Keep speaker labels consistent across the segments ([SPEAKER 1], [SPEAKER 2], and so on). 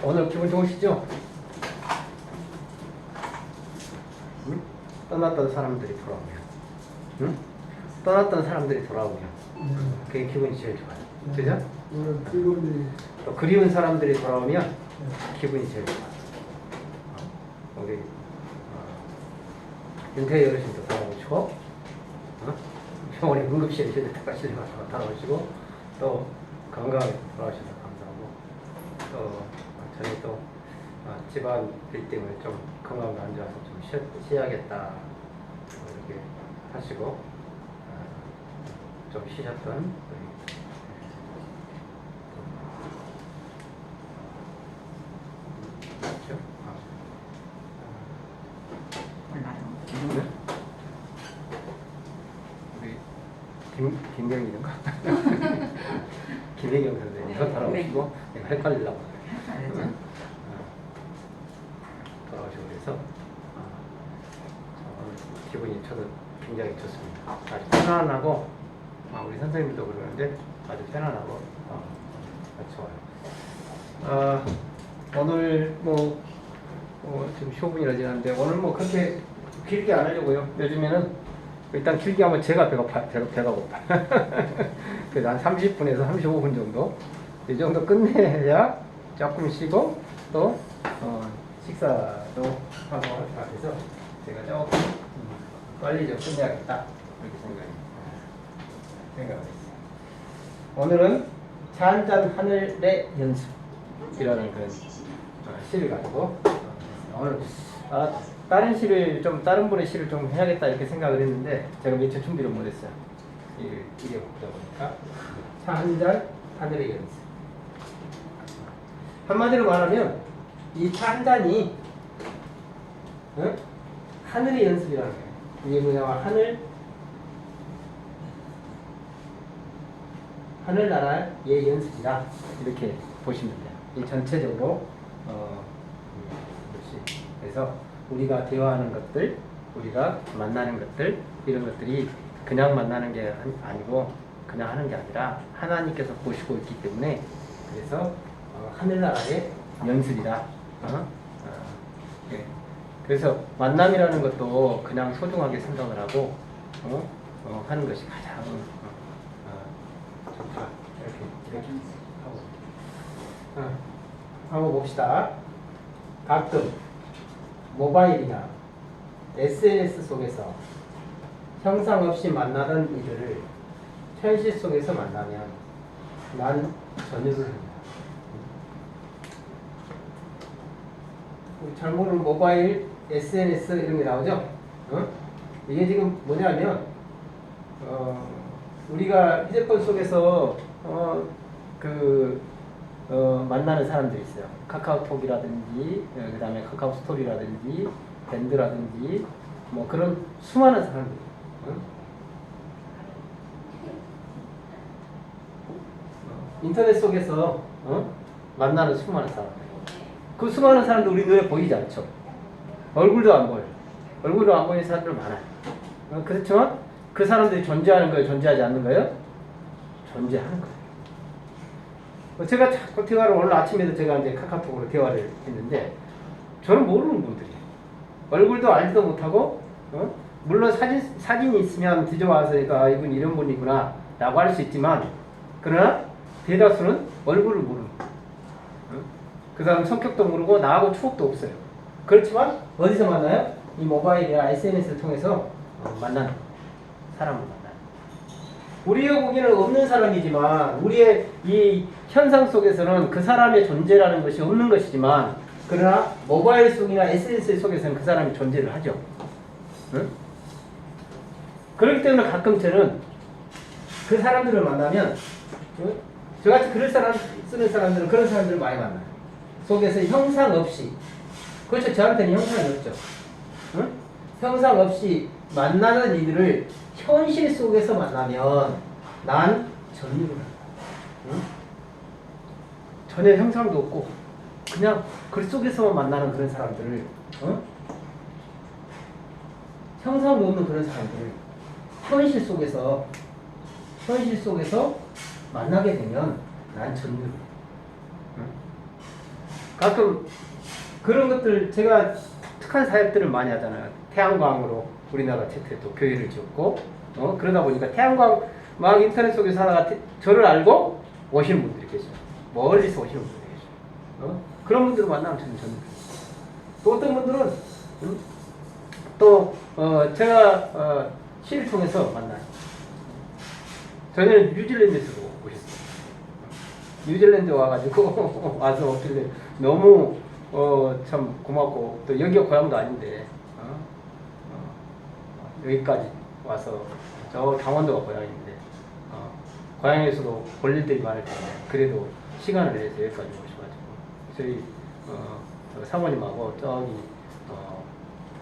[SPEAKER 1] 오늘 기분 좋으시죠? 응? 떠났던 사람들이 돌아오면, 응? 떠났던 사람들이 돌아오면 그게 기분이 제일 좋아요. 그죠? 또 그리운 사람들이 돌아오면 기분이 제일 좋아요. 우리 윤태 어르신도 돌아오시고, 병원에 응급실에 휴대까지 돌아오시고, 또 건강하게 돌아오셔서 감사하고, 또 저희 또 집안 일 때문에 좀 건강도 안 좋아서 좀 쉬어야겠다 이렇게 하시고 좀 쉬셨던 우리
[SPEAKER 2] 몰라요.
[SPEAKER 1] 우리 김경희인가? 김혜경 선생님도 돌아오시고 내가 헷갈리려고 돌아오시고 그래서 기분이 저도 굉장히 좋습니다. 아주 편안하고 우리 선생님도 그러는데 아주 편안하고 좋아요. 오늘 지금 15분이나 지났는데 오늘 그렇게 길게 안 하려고요. 요즘에는 일단 길게 하면 제가 배가 고파요. 그래서 한 30분에서 35분 정도 이 정도 끝내야 조금 쉬고 또 식사도 하고 할 것 같아서 제가 조금 빨리 좀 끝내야겠다 이렇게 생각을 했어요. 오늘은 잔잔 하늘의 연습이라는 그런 시를 가지고 오늘 다른 분의 시를 좀 해야겠다 이렇게 생각을 했는데 제가 며칠 준비를 못했어요. 이게 보다 보니까 차 한 잔 하늘의 연습. 한마디로 말하면 이 차 한 잔이 하늘의 연습이라는 거예요. 이게 뭐냐면 하늘나라의 연습이다 이렇게 보시면 돼요. 이 전체적으로 그래서 우리가 대화하는 것들, 우리가 만나는 것들 이런 것들이 그냥 만나는 게 아니고 그냥 하는 게 아니라 하나님께서 보시고 있기 때문에 그래서 하늘나라의 연습이다. 예. 그래서 만남이라는 것도 그냥 소중하게 생각을 하고 하는 것이 가장 좋다. 이렇게 하고 한번 봅시다. 가끔 모바일이나 SNS 속에서 형상 없이 만나던 이들을 현실 속에서 만나면 난 전율을 합니다. 잘 모르는 모바일, SNS 이런 게 나오죠? 이게 지금 뭐냐면 우리가 휴대폰 속에서 만나는 사람들이 있어요. 카카오톡이라든지 그 다음에 카카오 스토리라든지 밴드라든지 그런 수많은 사람들 인터넷 속에서 만나는 수많은 사람들 그 수많은 사람들 우리 눈에 보이지 않죠. 얼굴도 안 보여요. 얼굴도 안 보이는 사람들 많아요. 그렇지만 그 사람들이 존재하는 거예요? 존재하지 않는 거예요? 존재하는 거예요. 제가 자꾸 대화를 오늘 아침에도 제가 이제 카카오톡으로 대화를 했는데 저는 모르는 분들이에요. 얼굴도 알지도 못하고 물론 사진이 있으면 뒤져와서 이분 이런 분이구나 라고 할 수 있지만 그러나 대다수는 얼굴을 모르는 거예요. 그 사람 성격도 모르고 나하고 추억도 없어요. 그렇지만 어디서 만나요? 이 모바일이나 SNS를 통해서 만나는 사람을 만나요. 우리가 보기에는 없는 사람이지만 우리의 이 현상 속에서는 그 사람의 존재라는 것이 없는 것이지만 그러나 모바일 속이나 SNS 속에서는 그 사람이 존재를 하죠. 응? 그렇기 때문에 가끔 저는 그 사람들을 만나면 저같이 글을 쓰는 사람들은 그런 사람들을 많이 만나요. 속에서 형상 없이 그렇죠. 저한테는 형상이 없죠. 응? 형상 없이 만나는 이들을 현실 속에서 만나면 난 전율을 한다. 응? 전혀 형상도 없고 그냥 글 속에서만 만나는 그런 사람들을 형상도 없는 그런 사람들을 현실 속에서 만나게 되면 난 전율을 가끔 그런 것들 제가 독특한 사역들을 많이 하잖아요. 태양광으로 우리나라 최초에 또 교회를 지었고 그러다 보니까 태양광 막 인터넷 속에서 하다가 저를 알고 오시는 분들이 계셔요. 멀리서 오시는 분들이 계셔요. 그런 분들을 만나면 저는 또 어떤 분들은 또 제가 시를 통해서 만나요. 저는 뉴질랜드에서 오셨어요. 뉴질랜드 와가지고 와서 어떻게 너무 참 고맙고 또 여기가 고향도 아닌데 여기까지 와서 저 강원도가 고향인데 고향에서도 볼 일들이 많을 텐데 그래도 시간을 내서 여기까지 오셔가지고 저희 사모님하고 저기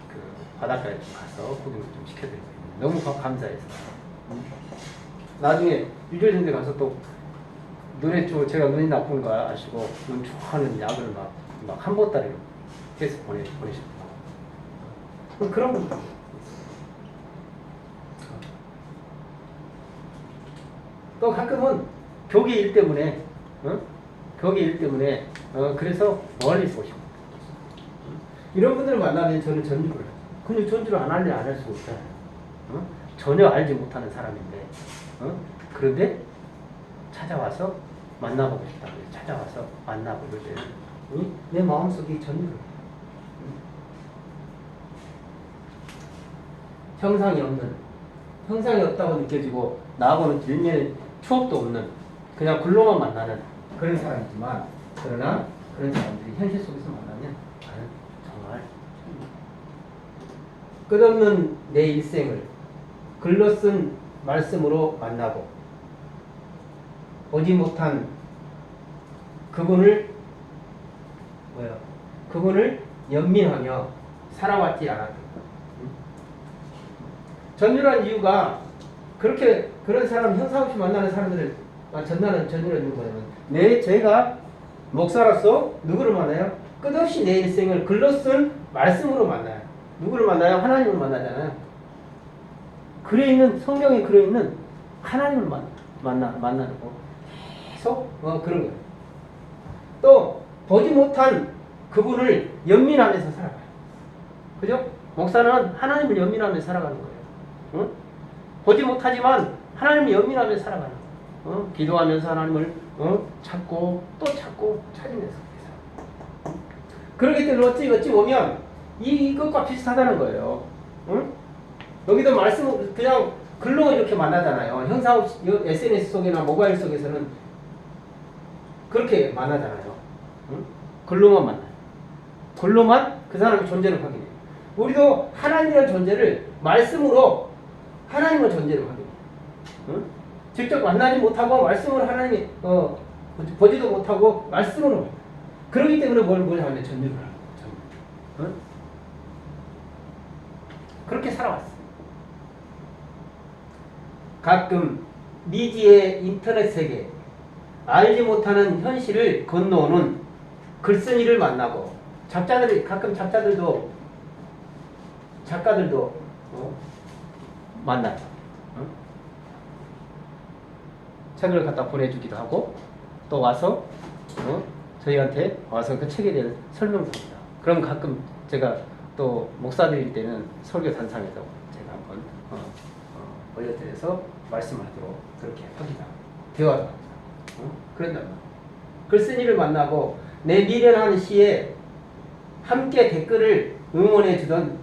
[SPEAKER 1] 그 바닷가에 좀 가서 구경 좀 시켜드리고 너무 감사해서 나중에 뉴질랜드 가서 또 눈에 좀 제가 눈이 나쁜 거 아시고 눈 좋아하는 약을 막 한 보따리로 해서 보내셨고 그런 분들 또 가끔은 교계 일 때문에 교계 일 때문에 그래서 멀리서 오시고 이런 분들을 만나면 저는 전주를 해요. 근데 전주를 안 할래 안 할 수가 없잖아요. 전혀 알지 못하는 사람인데 그런데 찾아와서 만나보고 싶다. 찾아와서 만나고 이럴 때는 내 마음속에 전율을 형상이 없다고 느껴지고 나하고는 일면의 추억도 없는 그냥 글로만 만나는 그런 사람이지만 그러나 그런 사람들이 현실 속에서 만나면 나는 정말 끝없는 내 일생을 글로 쓴 말씀으로 만나고 오지 못한 그분을 연민하며 살아왔지 않았다. 전율한 이유가 그런 사람 형사 없이 만나는 사람들을 전율한 이유가 뭐냐면 제가 목사로서 누구를 만나요? 끝없이 내 일생을 글로 쓴 말씀으로 만나요. 누구를 만나요? 하나님을 만나잖아요. 성경에 글에 있는 하나님을 만나는 거. 계속 그런 거예요. 또 보지 못한 그분을 연민하면서 살아가요. 그죠? 목사는 하나님을 연민하면서 살아가는 거예요. 보지 못하지만 하나님을 연민하면서 살아가는 거예요. 기도하면서 하나님을 찾고 또 찾고 찾으면서 그렇기 때문에 어찌 보면 이것과 비슷하다는 거예요. 여기도 말씀 그냥 글로 이렇게 만나잖아요. 형사 없이 SNS 속이나 모바일 속에서는 그렇게 만나잖아요. 글로만 만나요. 글로만 그 사람의 존재를 확인해요. 우리도 하나님이라는 존재를 말씀으로 하나님의 존재를 확인해요. 직접 만나지 못하고 말씀으로 하나님이 보지도 못하고 말씀으로 그러기 때문에 뭘 하면 전율을 하는 그렇게 살아왔어요. 가끔 미지의 인터넷 세계 알지 못하는 현실을 건너오는 글쓴이를 만나고 가끔 작가들도 만나요. 책을 갖다 보내주기도 하고 또 와서 저희한테 와서 그 책에 대한 설명도 합니다. 그럼 가끔 제가 또 목사드릴 때는 설교 단상에서 제가 한번 올려드려서 말씀하도록 그렇게 합니다. 대화도 합니다. 그런단 말이에요. 글쓴이를 만나고 내 미련한 시에 함께 댓글을 응원해 주던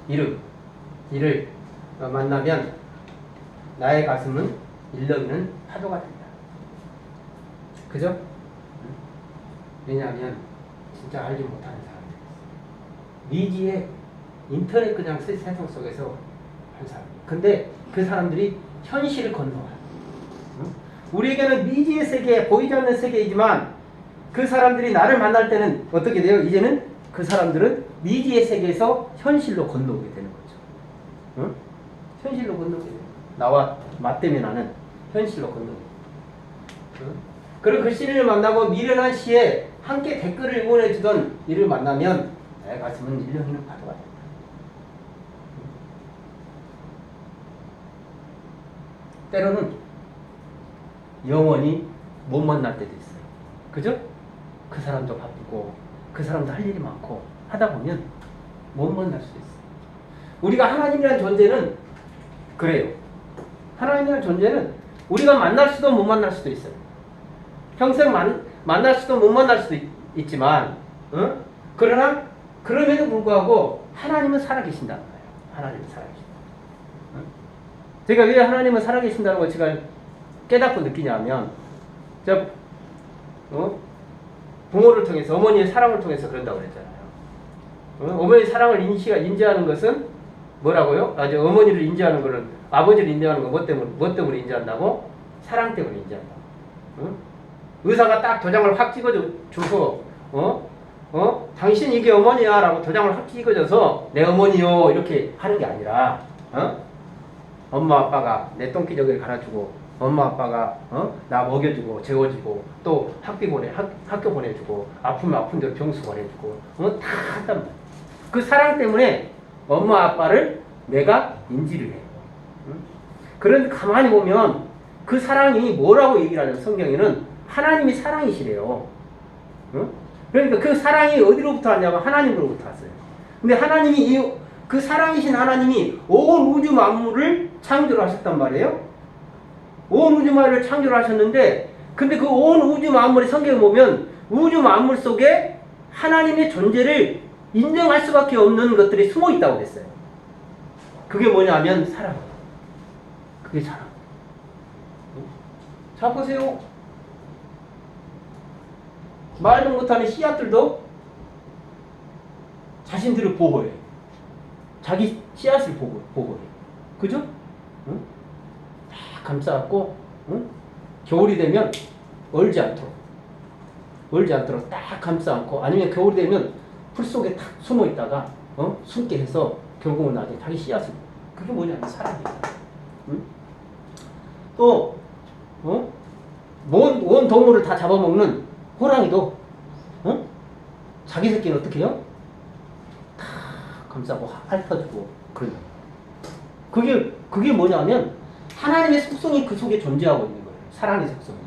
[SPEAKER 1] 이를 만나면 나의 가슴은 일렁이는 파도가 된다. 그죠? 왜냐하면 진짜 알지 못하는 사람들 미지의 인터넷 그냥 세상 속에서 한 사람. 근데 그 사람들이 현실을 건너와요. 우리에게는 미지의 세계, 보이지 않는 세계이지만 그 사람들이 나를 만날 때는 어떻게 돼요? 이제는 그 사람들은 미지의 세계에서 현실로 건너오게 되는 거죠. 현실로 건너오게 돼요. 나와 맞대면 하는 현실로 건너오게 돼요. 그런 글씨를 만나고 미련한 시에 함께 댓글을 응원해주던 이를 만나면 내 가슴은 일렁이는 파도가 된다. 때로는 영원히 못 만날 때도 있어요. 그죠? 그 사람도 바쁘고 그 사람도 할 일이 많고 하다 보면 못 만날 수도 있어요. 우리가 하나님이라는 존재는 그래요. 하나님이라는 존재는 우리가 만날 수도 못 만날 수도 있어요. 평생 만날 수도 못 만날 수도 있지만, 그러나 그럼에도 불구하고 하나님은 살아계신다는 거예요. 하나님은 살아계신다. 제가 왜 하나님은 살아계신다는 걸 제가 깨닫고 느끼냐면, 부모를 통해서, 어머니의 사랑을 통해서 그런다고 그랬잖아요. 어머니의 사랑을 인지하는 것은 뭐라고요? 어머니를 인지하는 거는, 아버지를 인지하는 거 뭐 때문에 인지한다고? 사랑 때문에 인지한다고. 의사가 딱 도장을 확 찍어줘서, 당신 이게 어머니야 라고 도장을 확 찍어줘서 내 어머니요 이렇게 하는 게 아니라, 엄마 아빠가 내 똥기저귀를 갈아주고, 엄마 아빠가 나 먹여주고 재워주고 또 학교 보내주고 아프면 아픈 대로 병수 보내주고 다 한단 말이야. 그 사랑 때문에 엄마 아빠를 내가 인지를 해. 그런데 가만히 보면 그 사랑이 뭐라고 얘기를 하냐면 성경에는 하나님이 사랑이시래요. 그러니까 그 사랑이 어디로부터 왔냐면 하나님으로부터 왔어요. 근데 하나님이 그 사랑이신 하나님이 온 우주 만물을 창조를 하셨단 말이에요. 온 우주 만물을 창조를 하셨는데, 근데 그 온 우주 만물의 성경에 보면 우주 만물 속에 하나님의 존재를 인정할 수밖에 없는 것들이 숨어 있다고 그랬어요. 그게 뭐냐면 사랑. 그게 사랑. 자 보세요. 말도 못하는 씨앗들도 자신들을 보호해. 자기 씨앗을 보호해. 그죠? 응? 다 감싸갖고, 겨울이 되면 얼지 않도록 딱 감싸 안고, 아니면 겨울이 되면 풀 속에 탁 숨어 있다가 숨게 해서 결국은 나중에 자기 씨앗을. 그게 뭐냐면 사랑이에요. 또 온 동물을 다 잡아먹는 호랑이도 자기 새끼는 어떻게 해요? 다 감싸고 핥아주고 그래요. 그게 뭐냐면 하나님의 속성이 그 속에 존재하고 있는 거예요. 사랑의 속성이.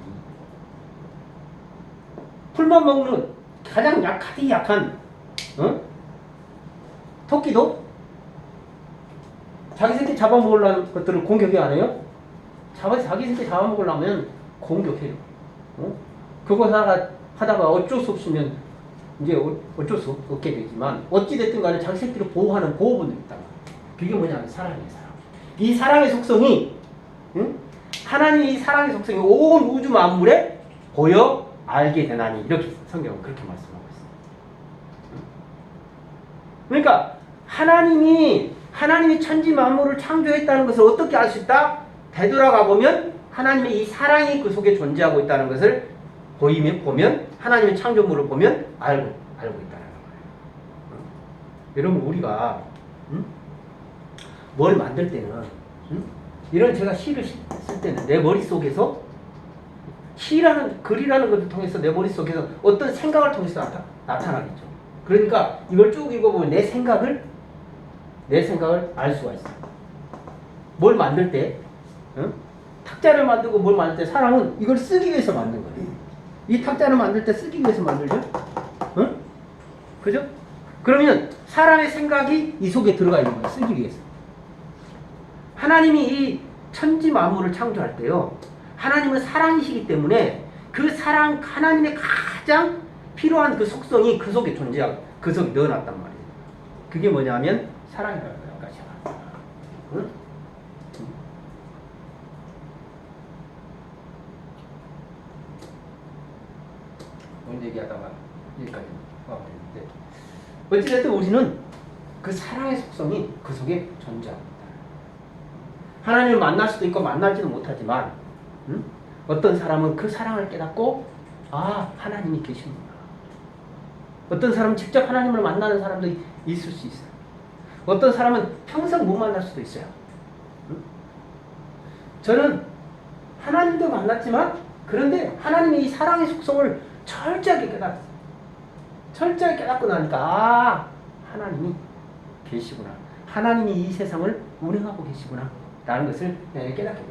[SPEAKER 1] 풀만 먹는 가장 약한 토끼도 자기 새끼 잡아먹으려는 것들을 공격이 안 해요? 자기 새끼 잡아먹으려면 공격해요. 그거 하다가 어쩔 수 없으면 이제 어쩔 수 없게 되지만 어찌됐든 간에 자기 새끼를 보호하는 보호본능이 있다. 그게 뭐냐면 사랑이에요. 사랑. 이 사랑의 속성이 하나님이 이 사랑의 속성이 온 우주 만물에 보여 알게 되나니 이렇게 성경은 그렇게 말씀하고 있습니다. 그러니까 하나님이 천지 만물을 창조했다는 것을 어떻게 알 수 있다? 되돌아가 보면 하나님의 이 사랑이 그 속에 존재하고 있다는 것을 보면 하나님의 창조물을 보면 알고 있다는 거예요. 여러분 우리가 뭘 만들 때는 이런 제가 시를 쓸 때는 내 머릿속에서 글이라는 것을 통해서 내 머릿속에서 어떤 생각을 통해서 나타나겠죠. 그러니까 이걸 쭉 읽어보면 내 생각을 알 수가 있어요. 뭘 만들 때 탁자를 만들고 뭘 만들 때 사람은 이걸 쓰기 위해서 만든 거예요. 이 탁자를 만들 때 쓰기 위해서 만들죠. 그죠? 그러면 사람의 생각이 이 속에 들어가 있는 거예요. 쓰기 위해서. 하나님이 이 천지 만물을 창조할 때요. 하나님은 사랑이시기 때문에 그 사랑, 하나님의 가장 필요한 그 속성이 그 속에 존재하고 그 속에 넣어놨단 말이에요. 그게 뭐냐면 사랑이라는 거예요. 아까 제가. 오늘 얘기하다가 여기까지 와버렸는데 어찌됐든 우리는 그 사랑의 속성이 그 속에 존재합니다. 하나님을 만날 수도 있고 만나지도 못하지만 어떤 사람은 그 사랑을 깨닫고 하나님이 계시는구나. 어떤 사람은 직접 하나님을 만나는 사람도 있을 수 있어요. 어떤 사람은 평생 못 만날 수도 있어요. 저는 하나님도 만났지만 그런데 하나님의 이 사랑의 속성을 철저하게 깨닫았어요. 철저하게 깨닫고 나니까 하나님이 계시구나. 하나님이 이 세상을 운행하고 계시구나 라는 것을 깨닫게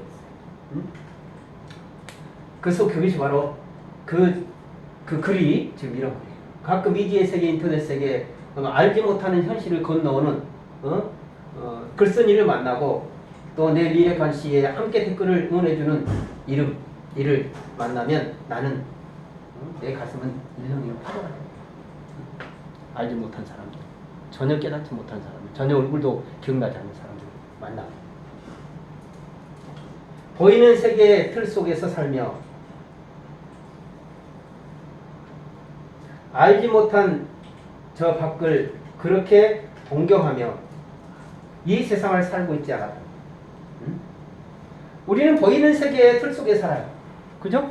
[SPEAKER 1] 되었어요. 그것이 바로 그 글이 지금 이런 글이에요. 가끔 미디어 세계, 인터넷 세계 알지 못하는 현실을 건너오는 글쓴이를 만나고 또 내 미래관 씨에 함께 댓글을 응원해주는 이를 만나면 나는 내 가슴은 일렁이는 파도가 됩니다. 알지 못한 사람들, 전혀 깨닫지 못한 사람들, 전혀 얼굴도 기억나지 않는 사람들 만나. 보이는 세계의 틀 속에서 살며 알지 못한 저 밖을 그렇게 동경하며 이 세상을 살고 있지 않았다. 응? 우리는 보이는 세계의 틀 속에 살아요. 그죠?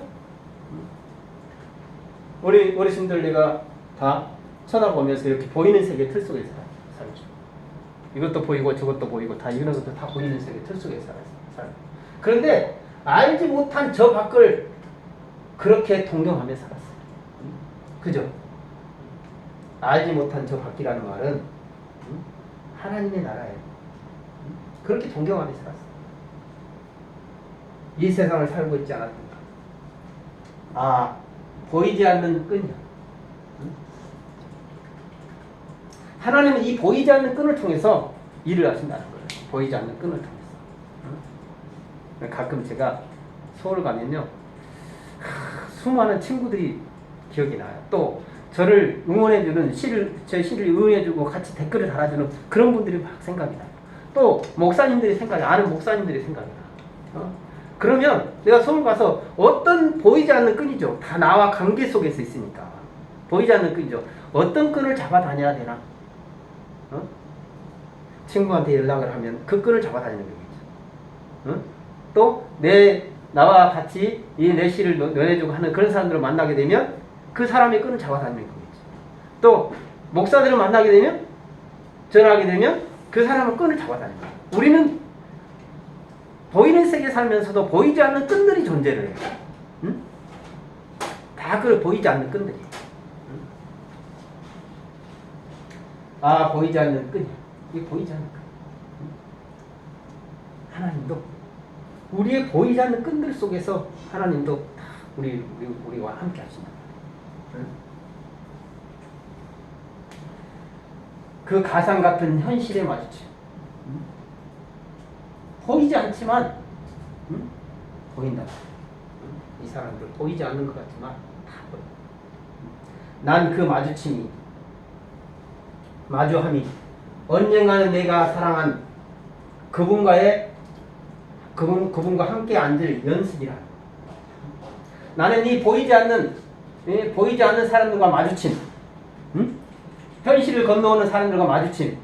[SPEAKER 1] 우리 어르신들 내가 다 쳐다보면서 이렇게 보이는 세계 틀 속에 살죠. 이것도 보이고 저것도 보이고 다 이런 것도 다 보이는 세계 틀 속에 살아요. 그런데 알지 못한 저 밖을 그렇게 동경하며 살았어요. 그죠? 알지 못한 저 밖이라는 말은 하나님의 나라예요. 그렇게 동경하며 살았어요. 이 세상을 살고 있지 않았던가. 아, 보이지 않는 끈이요. 하나님은 이 보이지 않는 끈을 통해서 일을 하신다는 거예요. 보이지 않는 끈을 통해서. 가끔 제가 서울 가면요, 수많은 친구들이 기억이 나요. 또 저를 응원해주는 제 시를 응원해주고 같이 댓글을 달아주는 그런 분들이 막 생각이 나요. 또 목사님들이 아는 목사님들이 생각이 나요. 그러면 내가 서울 가서 어떤 보이지 않는 끈이죠. 다 나와 관계 속에서 있으니까. 보이지 않는 끈이죠. 어떤 끈을 잡아 다녀야 되나? 친구한테 연락을 하면 그 끈을 잡아 다니는 거겠죠. 또 나와 같이 이 내 시를 논해주고 하는 그런 사람들을 만나게 되면 그 사람의 끈을 잡아 다니는 거겠죠. 또 목사들을 만나게 되면 전화하게 되면 그 사람의 끈을 잡아 다니는 거예요. 우리는 보이는 세계에 살면서도 보이지 않는 끈들이 존재를 해요. 응? 다 그 보이지 않는 끈들이. 응? 아, 보이지 않는 끈이야. 이게 보이지 않는 끈. 응? 하나님도 우리의 보이지 않는 끈들 속에서 하나님도 다 우리와 함께 하신다. 응? 그 가상 같은 현실에 마주쳐. 응? 보이지 않지만 보인다. 이 사람들 보이지 않는 것 같지만 다 보여. 난 그 마주함이 언젠가는 내가 사랑한 그분과 함께 앉을 연습이라. 나는 이 보이지 않는 사람들과 마주친, 현실을 건너오는 사람들과 마주친,